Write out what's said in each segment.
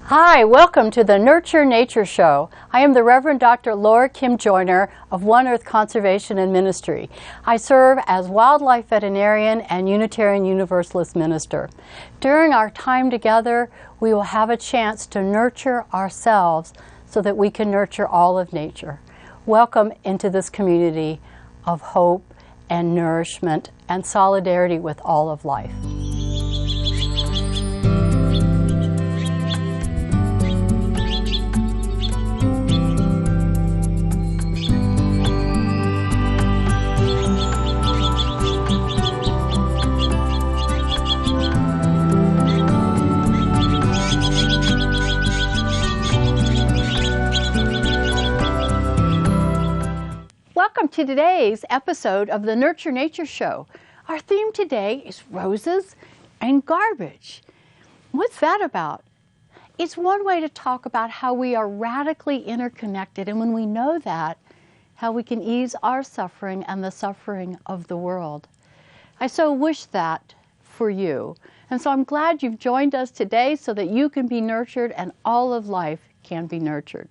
Hi, welcome to the Nurture Nature Show. I am the Reverend Dr. Laura Kim Joyner of One Earth Conservation and Ministry. I serve as wildlife veterinarian and Unitarian Universalist minister. During our time together, we will have a chance to nurture ourselves so that we can nurture all of nature. Welcome into this community of hope and nourishment and solidarity with all of life. Welcome to today's episode of the Nurture Nature Show. Our theme today is roses and garbage. What's that about? It's one way to talk about how we are radically interconnected, and when we know that, how we can ease our suffering and the suffering of the world. I so wish that for you. And so I'm glad you've joined us today so that you can be nurtured and all of life can be nurtured.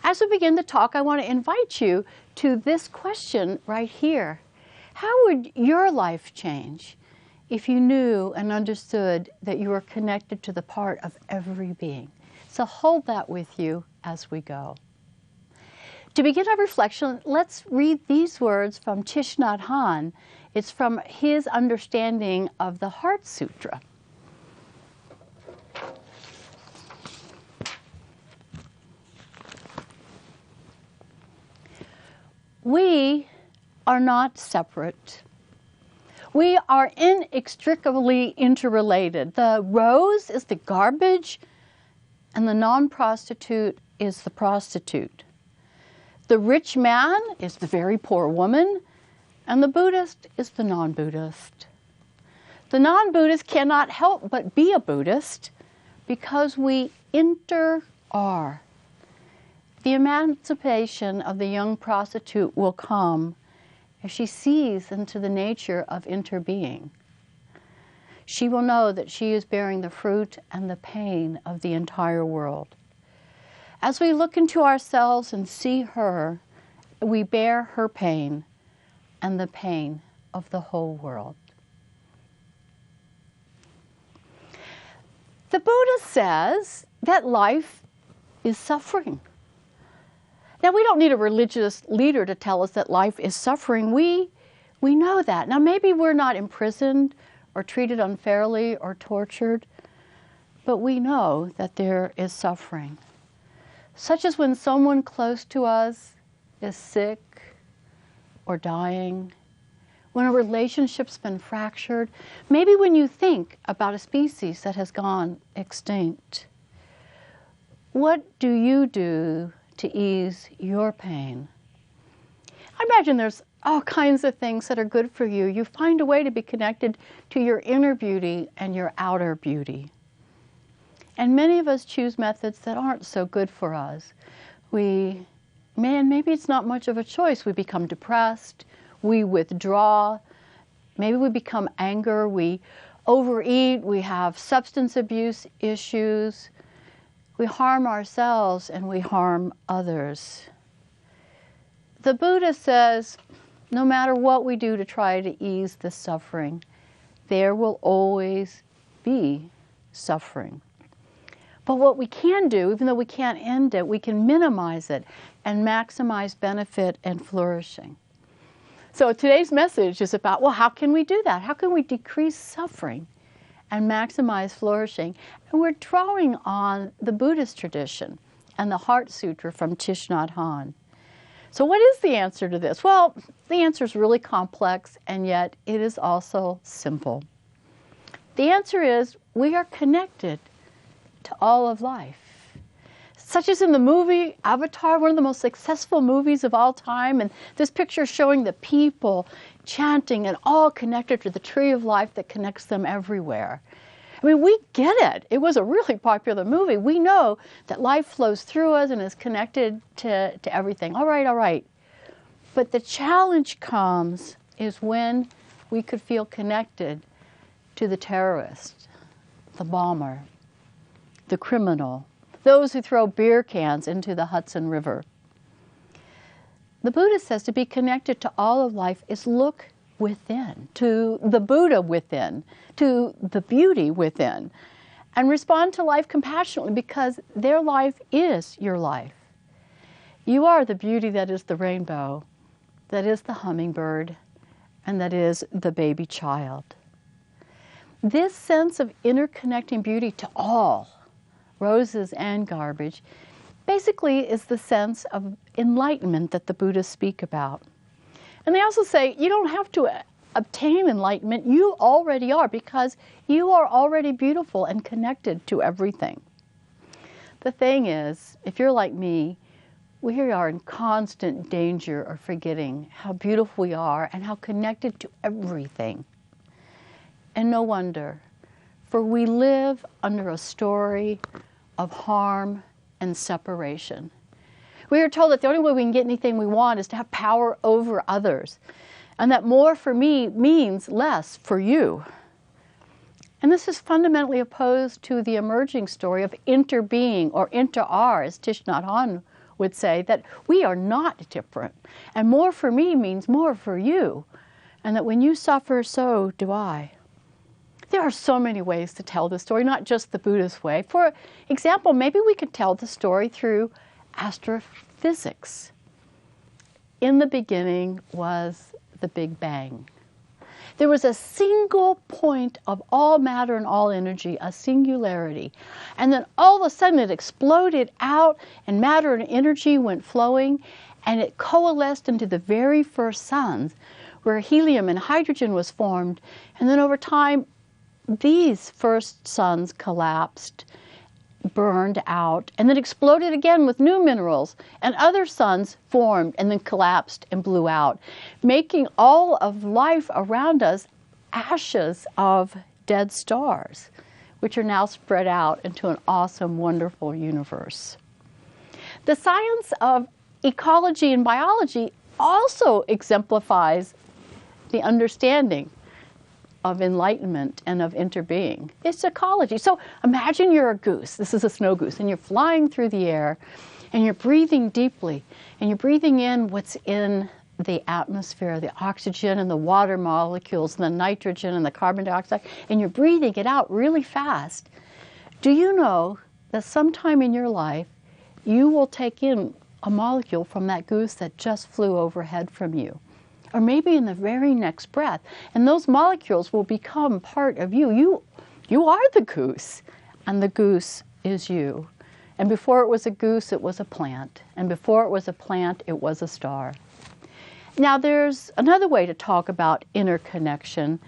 As we begin the talk, I want to invite you to this question right here. How would your life change if you knew and understood that you were connected to the part of every being? So hold that with you as we go. To begin our reflection, let's read these words from Thich Nhat Hahn. It's from his understanding of the Heart Sutra. We are not separate. We are inextricably interrelated. The rose is the garbage, and the non-prostitute is the prostitute. The rich man is the very poor woman, and the Buddhist is the non-Buddhist. The non-Buddhist cannot help but be a Buddhist because we are. The emancipation of the young prostitute will come if she sees into the nature of interbeing. She will know that she is bearing the fruit and the pain of the entire world. As we look into ourselves and see her, we bear her pain and the pain of the whole world. The Buddha says that life is suffering. Now, we don't need a religious leader to tell us that life is suffering. We know that. Now, maybe we're not imprisoned or treated unfairly or tortured, but we know that there is suffering, such as when someone close to us is sick or dying, when a relationship's been fractured, maybe when you think about a species that has gone extinct. What do you do to ease your pain? I imagine there's all kinds of things that are good for you. You find a way to be connected to your inner beauty and your outer beauty. And many of us choose methods that aren't so good for us. Maybe it's not much of a choice. We become depressed, we withdraw, maybe we become anger, we overeat, we have substance abuse issues. We harm ourselves and we harm others. The Buddha says, no matter what we do to try to ease the suffering, there will always be suffering. But what we can do, even though we can't end it, we can minimize it and maximize benefit and flourishing. So today's message is about, well, how can we do that? How can we decrease suffering and maximize flourishing? And we're drawing on the Buddhist tradition and the Heart Sutra from Thich Nhat Hahn. So what is the answer to this? Well, the answer is really complex, and yet it is also simple. The answer is we are connected to all of life. Such as in the movie Avatar, one of the most successful movies of all time, and this picture showing the people chanting and all connected to the tree of life that connects them everywhere. I mean, we get it. It was a really popular movie. We know that life flows through us and is connected to everything. All right. But the challenge comes is when we could feel connected to the terrorist, the bomber, the criminal, those who throw beer cans into the Hudson River. The Buddha says to be connected to all of life is look within, to the Buddha within, to the beauty within, and respond to life compassionately because their life is your life. You are the beauty that is the rainbow, that is the hummingbird, and that is the baby child. This sense of interconnecting beauty to all, roses and garbage, basically is the sense of enlightenment that the Buddhists speak about. And they also say you don't have to obtain enlightenment, you already are, because you are already beautiful and connected to everything. The thing is, if you're like me, we are in constant danger of forgetting how beautiful we are and how connected to everything. And no wonder, for we live under a story of harm and separation. We are told that the only way we can get anything we want is to have power over others, and that more for me means less for you. And this is fundamentally opposed to the emerging story of interbeing, or inter-are, as Thich Nhat Hahn would say, that we are not different, and more for me means more for you, and that when you suffer, so do I. There are so many ways to tell the story, not just the Buddhist way. For example, maybe we could tell the story through astrophysics. In the beginning was the Big Bang. There was a single point of all matter and all energy, a singularity. And then all of a sudden it exploded out and matter and energy went flowing, and it coalesced into the very first suns where helium and hydrogen was formed. And then over time, these first suns collapsed, burned out, and then exploded again with new minerals, and other suns formed and then collapsed and blew out, making all of life around us ashes of dead stars, which are now spread out into an awesome, wonderful universe. The science of ecology and biology also exemplifies the understanding of enlightenment and of interbeing. It's ecology. So imagine you're a goose. This is a snow goose, and you're flying through the air, and you're breathing deeply, and you're breathing in what's in the atmosphere, the oxygen and the water molecules, and the nitrogen and the carbon dioxide, and you're breathing it out really fast. Do you know that sometime in your life, you will take in a molecule from that goose that just flew overhead from you? Or maybe in the very next breath. And those molecules will become part of you. You are the goose, and the goose is you. And before it was a goose, it was a plant. And before it was a plant, it was a star. Now there's another way to talk about interconnection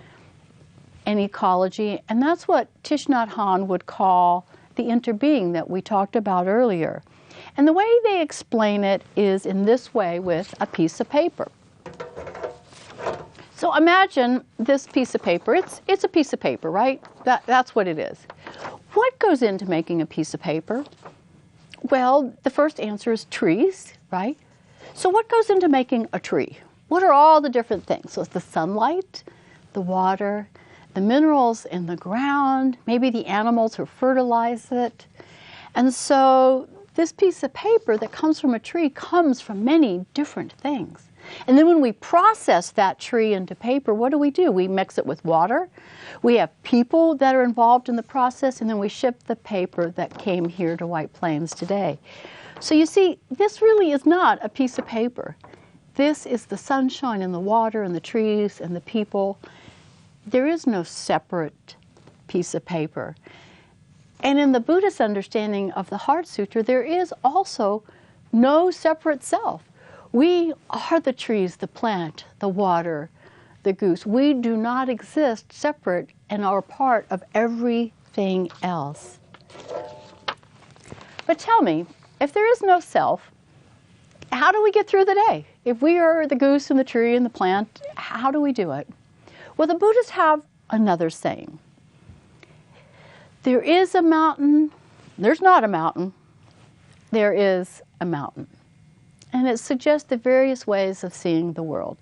and ecology, and that's what Thich Nhat Hahn would call the interbeing that we talked about earlier. And the way they explain it is in this way with a piece of paper. So imagine this piece of paper. It's a piece of paper, right? That's what it is. What goes into making a piece of paper? Well, the first answer is trees, right? So what goes into making a tree? What are all the different things? So it's the sunlight, the water, the minerals in the ground, maybe the animals who fertilize it. And so this piece of paper that comes from a tree comes from many different things. And then when we process that tree into paper, what do? We mix it with water. We have people that are involved in the process, and then we ship the paper that came here to White Plains today. So you see, this really is not a piece of paper. This is the sunshine and the water and the trees and the people. There is no separate piece of paper. And in the Buddhist understanding of the Heart Sutra, there is also no separate self. We are the trees, the plant, the water, the goose. We do not exist separate and are part of everything else. But tell me, if there is no self, how do we get through the day? If we are the goose and the tree and the plant, how do we do it? Well, the Buddhists have another saying. There is a mountain. There's not a mountain. There is a mountain. And it suggests the various ways of seeing the world.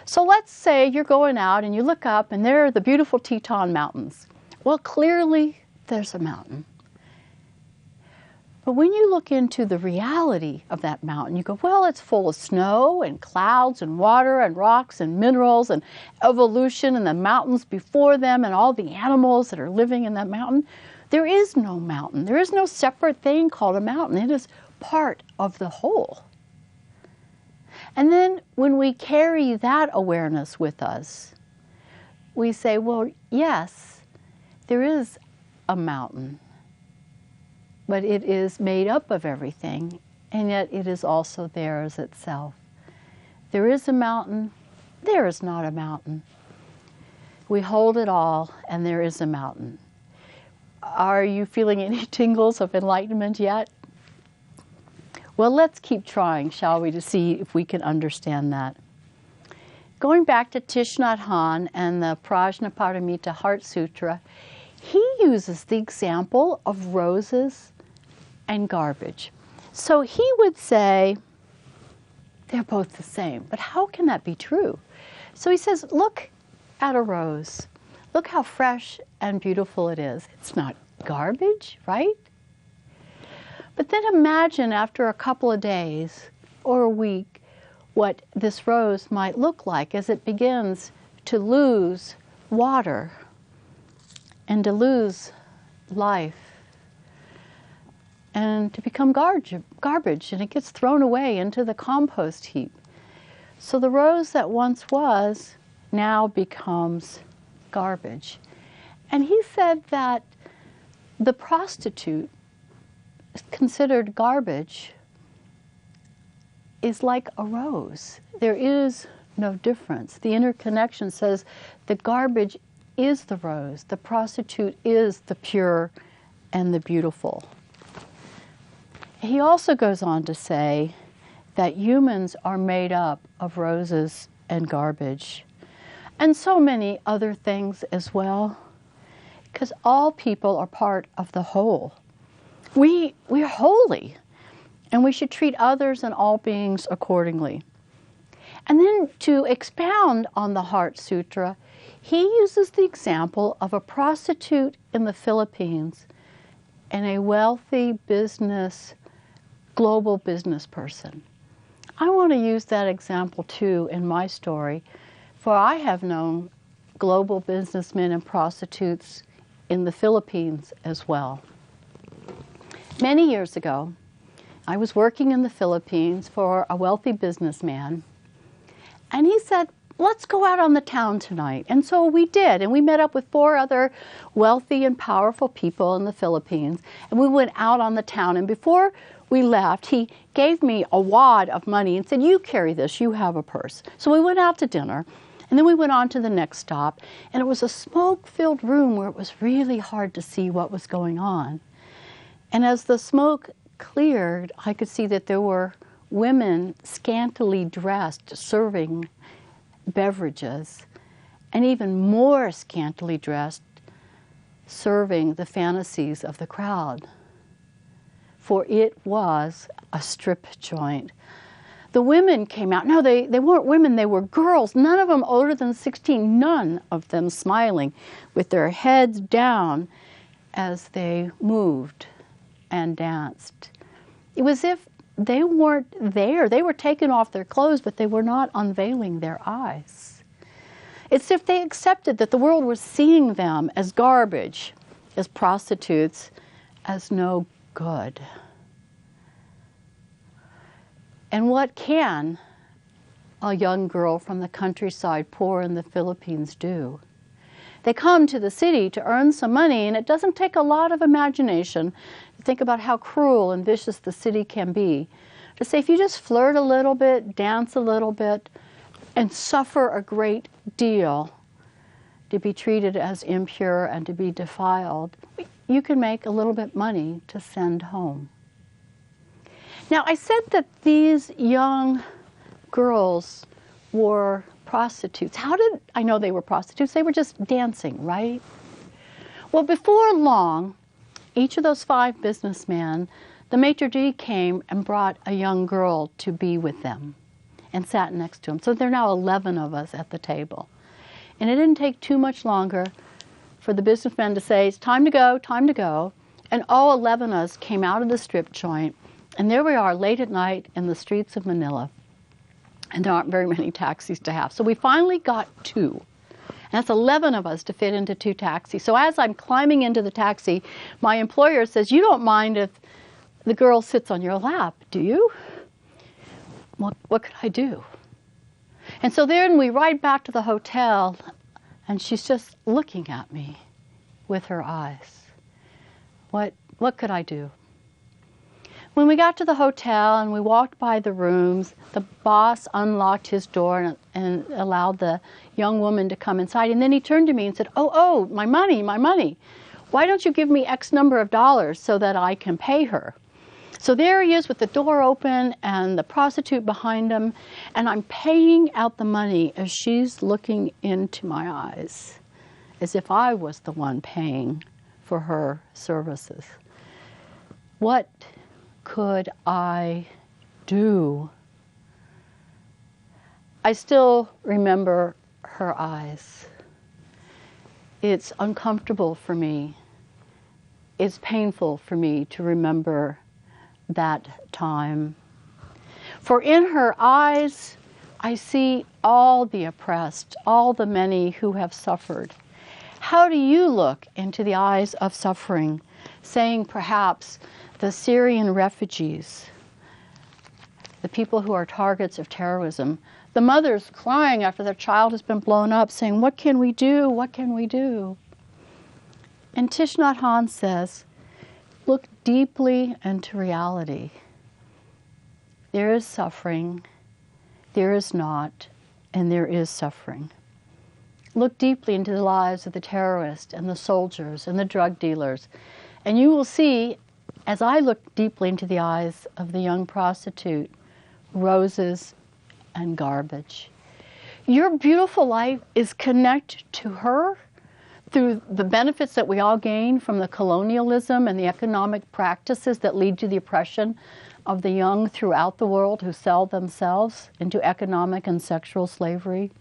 So let's say you're going out and you look up and there are the beautiful Teton Mountains. Well, clearly there's a mountain. But when you look into the reality of that mountain, you go, well, it's full of snow and clouds and water and rocks and minerals and evolution and the mountains before them and all the animals that are living in that mountain. There is no mountain. There is no separate thing called a mountain. It is part of the whole. And then when we carry that awareness with us, we say, well, yes, there is a mountain, but it is made up of everything, and yet it is also there as itself. There is a mountain, there is not a mountain. We hold it all, and there is a mountain. Are you feeling any tingles of enlightenment yet? Well, let's keep trying, shall we, to see if we can understand that. Going back to Thich Nhat Hahn and the Prajnaparamita Heart Sutra, he uses the example of roses and garbage. So he would say they're both the same, but how can that be true? So he says, look at a rose. Look how fresh and beautiful it is. It's not garbage, right? But then imagine after a couple of days or a week what this rose might look like as it begins to lose water and to lose life and to become garbage, and it gets thrown away into the compost heap. So the rose that once was now becomes garbage. And he said that the prostitute, considered garbage, is like a rose. There is no difference. The interconnection says the garbage is the rose, the prostitute is the pure and the beautiful. He also goes on to say that humans are made up of roses and garbage, and so many other things as well, because all people are part of the whole. We're holy, and we should treat others and all beings accordingly. And then to expound on the Heart Sutra, he uses the example of a prostitute in the Philippines and a wealthy global business person. I want to use that example too in my story, for I have known global businessmen and prostitutes in the Philippines as well. Many years ago, I was working in the Philippines for a wealthy businessman, and he said, let's go out on the town tonight. And so we did, and we met up with 4 other wealthy and powerful people in the Philippines, and we went out on the town, and before we left, he gave me a wad of money and said, you carry this, you have a purse. So we went out to dinner, and then we went on to the next stop, and it was a smoke-filled room where it was really hard to see what was going on. And as the smoke cleared, I could see that there were women scantily dressed serving beverages, and even more scantily dressed serving the fantasies of the crowd. For it was a strip joint. The women came out. No, they weren't women, they were girls, none of them older than 16, none of them smiling, with their heads down as they moved and danced. It was as if they weren't there. They were taking off their clothes, but they were not unveiling their eyes. It's as if they accepted that the world was seeing them as garbage, as prostitutes, as no good. And what can a young girl from the countryside, poor in the Philippines, do? They come to the city to earn some money, and it doesn't take a lot of imagination to think about how cruel and vicious the city can be. To say, if you just flirt a little bit, dance a little bit, and suffer a great deal to be treated as impure and to be defiled, you can make a little bit money to send home. Now, I said that these young girls were prostitutes. How did I know they were prostitutes? They were just dancing, right? Well, before long, each of those 5 businessmen, the maitre d' came and brought a young girl to be with them and sat next to them. So there are now 11 of us at the table. And it didn't take too much longer for the businessmen to say, it's time to go, And all 11 of us came out of the strip joint, and there we are late at night in the streets of Manila. And there aren't very many taxis to have. So we finally got 2. And that's 11 of us to fit into 2 taxis. So as I'm climbing into the taxi, my employer says, "You don't mind if the girl sits on your lap, do you?" What could I do? And so then we ride back to the hotel, and she's just looking at me with her eyes. What could I do? When we got to the hotel and we walked by the rooms, the boss unlocked his door and allowed the young woman to come inside. And then he turned to me and said, oh, my money, my money. Why don't you give me X number of dollars so that I can pay her? So there he is with the door open and the prostitute behind him, and I'm paying out the money as she's looking into my eyes, as if I was the one paying for her services. What could I do? I still remember her eyes. It's uncomfortable for me. It's painful for me to remember that time. For in her eyes, I see all the oppressed, all the many who have suffered. How do you look into the eyes of suffering, saying perhaps the Syrian refugees, the people who are targets of terrorism, the mothers crying after their child has been blown up, saying, "What can we do? What can we do?" And Thich Nhat Hahn says, look deeply into reality. There is suffering, there is not, and there is suffering. Look deeply into the lives of the terrorists and the soldiers and the drug dealers, and you will see, as I look deeply into the eyes of the young prostitute, roses and garbage. Your beautiful life is connected to her through the benefits that we all gain from the colonialism and the economic practices that lead to the oppression of the young throughout the world who sell themselves into economic and sexual slavery.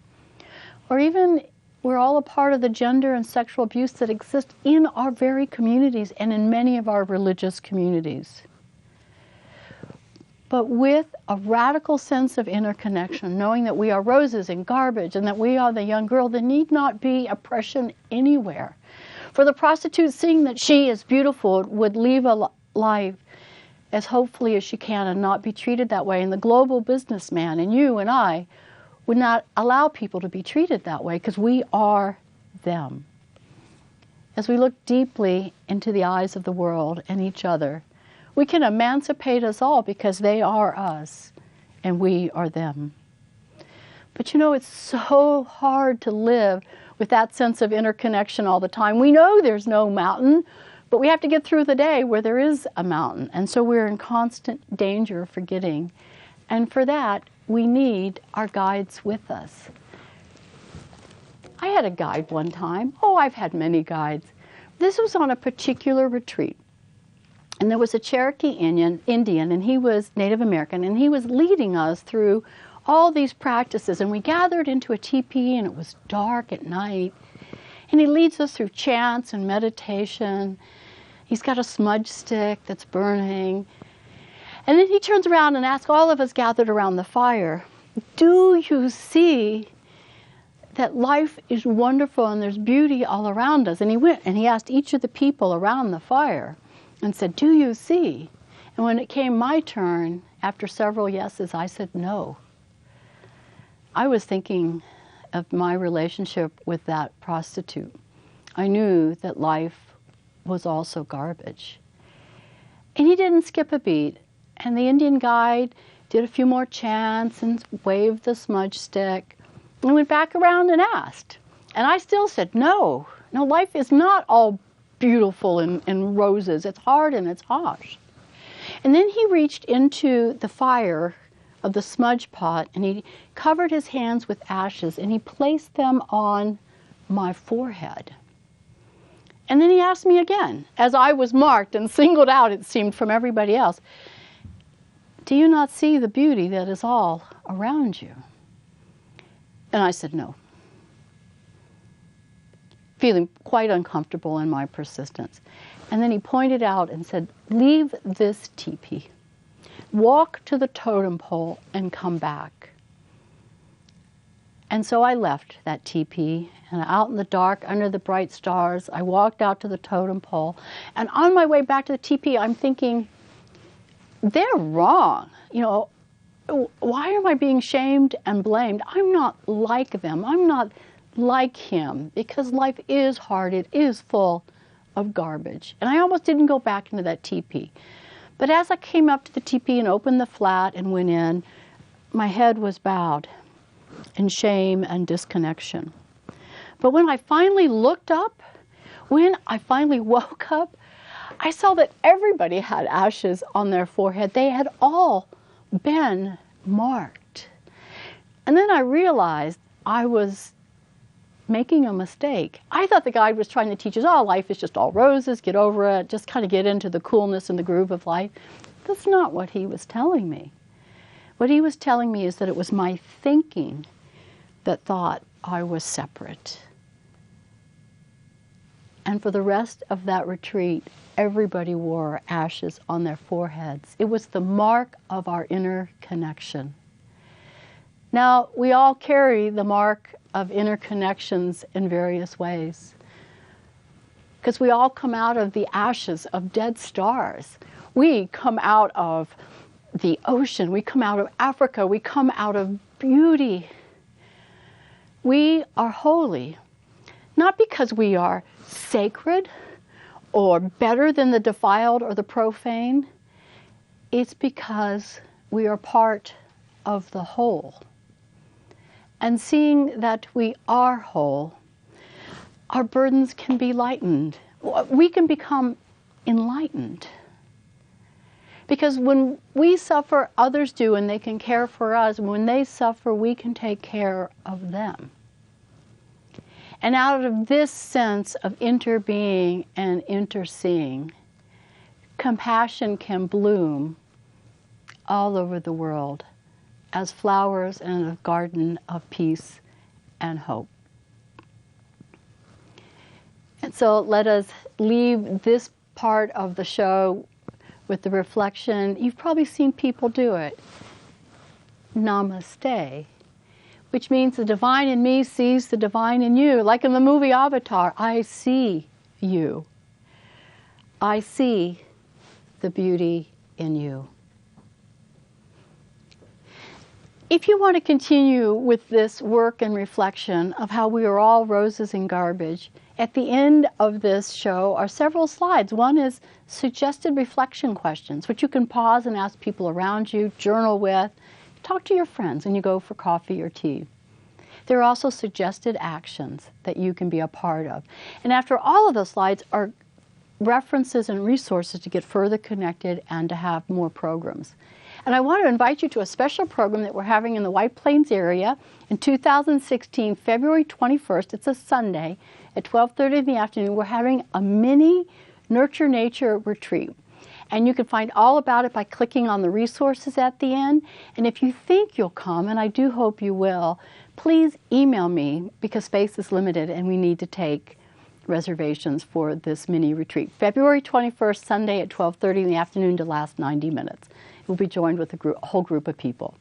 Or even we're all a part of the gender and sexual abuse that exists in our very communities and in many of our religious communities. But with a radical sense of interconnection, knowing that we are roses and garbage and that we are the young girl, there need not be oppression anywhere. For the prostitute, seeing that she is beautiful would leave a life as hopefully as she can and not be treated that way. And the global businessman and you and I would not allow people to be treated that way because we are them. As we look deeply into the eyes of the world and each other, we can emancipate us all because they are us and we are them. But you know, it's so hard to live with that sense of interconnection all the time. We know there's no mountain, but we have to get through the day where there is a mountain. And so we're in constant danger of forgetting. And for that, we need our guides with us. I had a guide one time. Oh, I've had many guides. This was on a particular retreat. And there was a Cherokee Indian, and he was Native American, and he was leading us through all these practices. And we gathered into a teepee, and it was dark at night. And he leads us through chants and meditation. He's got a smudge stick that's burning. And then he turns around and asks all of us gathered around the fire, do you see that life is wonderful and there's beauty all around us? And he went and he asked each of the people around the fire and said, do you see? And when it came my turn, after several yeses, I said no. I was thinking of my relationship with that prostitute. I knew that life was also garbage. And he didn't skip a beat. And the Indian guide did a few more chants and waved the smudge stick and went back around and asked. And I still said, no, life is not all beautiful and roses. It's hard and it's harsh. And then he reached into the fire of the smudge pot and he covered his hands with ashes and he placed them on my forehead. And then he asked me again, as I was marked and singled out, it seemed, from everybody else, do you not see the beauty that is all around you? And I said no, feeling quite uncomfortable in my persistence. And then he pointed out and said, leave this teepee. Walk to the totem pole and come back. And so I left that teepee, and out in the dark, under the bright stars, I walked out to the totem pole. And on my way back to the teepee, I'm thinking, they're wrong. You know, why am I being shamed and blamed? I'm not like them. I'm not like him, because life is hard. It is full of garbage. And I almost didn't go back into that teepee. But as I came up to the teepee and opened the flat and went in, my head was bowed in shame and disconnection. But when I finally looked up, when I finally woke up, I saw that everybody had ashes on their forehead. They had all been marked. And then I realized I was making a mistake. I thought the guide was trying to teach us, oh, life is just all roses, get over it, just kind of get into the coolness and the groove of life. That's not what he was telling me. What he was telling me is that it was my thinking that thought I was separate. And for the rest of that retreat, everybody wore ashes on their foreheads. It was the mark of our inner connection. Now, we all carry the mark of interconnections in various ways, because we all come out of the ashes of dead stars. We come out of the ocean. We come out of Africa. We come out of beauty. We are holy, not because we are sacred or better than the defiled or the profane. It's because we are part of the whole. And seeing that we are whole, our burdens can be lightened. We can become enlightened. Because when we suffer, others do, and they can care for us. When they suffer, we can take care of them. And out of this sense of interbeing and interseeing, compassion can bloom all over the world as flowers in a garden of peace and hope. And so let us leave this part of the show with the reflection. You've probably seen people do it. Namaste. Which means the divine in me sees the divine in you. Like in the movie Avatar, I see you. I see the beauty in you. If you want to continue with this work and reflection of how we are all roses and garbage, at the end of this show are several slides. One is suggested reflection questions, which you can pause and ask people around you, journal with, talk to your friends when you go for coffee or tea. There are also suggested actions that you can be a part of. And after all of the slides are references and resources to get further connected and to have more programs. And I want to invite you to a special program that we're having in the White Plains area in 2016, February 21st. It's a Sunday at 12:30 in the afternoon. We're having a mini Nurture Nature retreat. And you can find all about it by clicking on the resources at the end. And if you think you'll come, and I do hope you will, please email me, because space is limited and we need to take reservations for this mini retreat. February 21st, Sunday at 12:30 in the afternoon to last 90 minutes. We'll be joined with a whole group of people.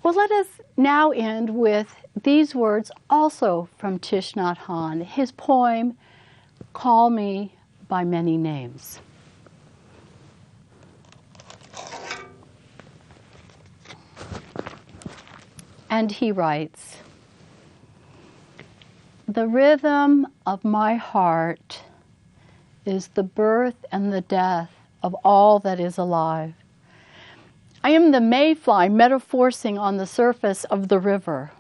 Well, let us now end with these words also from Thich Nhat Hahn, his poem, Call Me by Many Names. And he writes, the rhythm of my heart is the birth and the death of all that is alive. I am the mayfly metaphoursing on the surface of the river.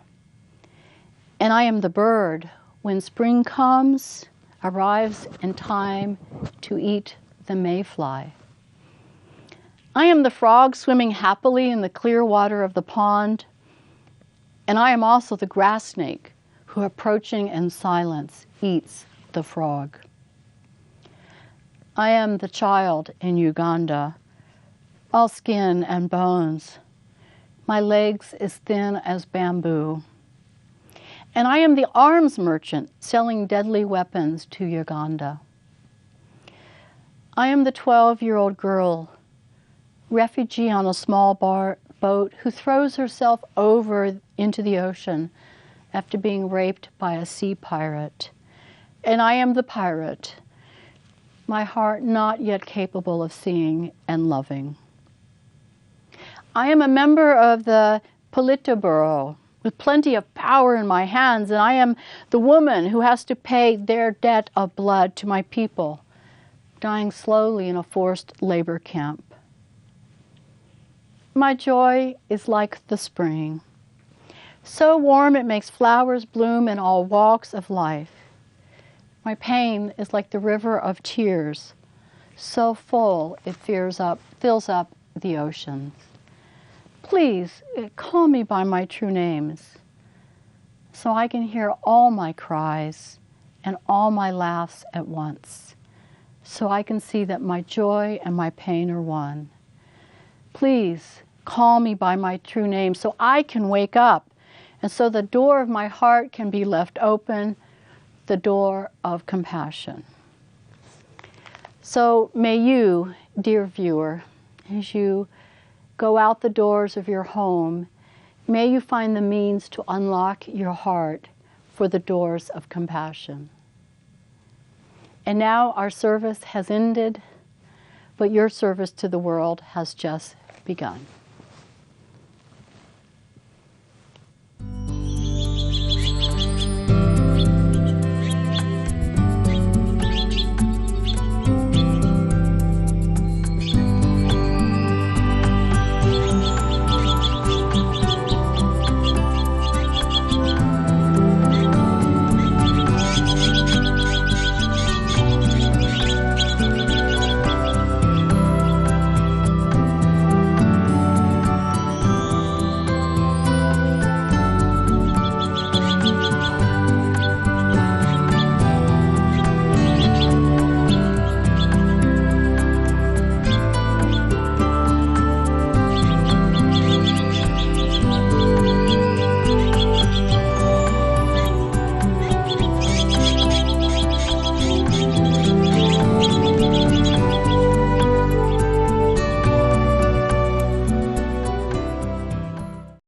And I am the bird when spring comes, arrives in time to eat the mayfly. I am the frog swimming happily in the clear water of the pond. And I am also the grass snake who, approaching in silence, eats the frog. I am the child in Uganda, all skin and bones. My legs as thin as bamboo. And I am the arms merchant selling deadly weapons to Uganda. I am the 12-year-old girl, refugee on a small boat, who throws herself over into the ocean after being raped by a sea pirate. And I am the pirate, my heart not yet capable of seeing and loving. I am a member of the Politburo, with plenty of power in my hands, and I am the woman who has to pay their debt of blood to my people, dying slowly in a forced labor camp. My joy is like the spring, so warm it makes flowers bloom in all walks of life. My pain is like the river of tears, so full it fills up the oceans. Please call me by my true names, so I can hear all my cries and all my laughs at once, so I can see that my joy and my pain are one. Please call me by my true name so I can wake up, and so the door of my heart can be left open, the door of compassion. So may you, dear viewer, as you go out the doors of your home, may you find the means to unlock your heart for the doors of compassion. And now our service has ended, but your service to the world has just begun.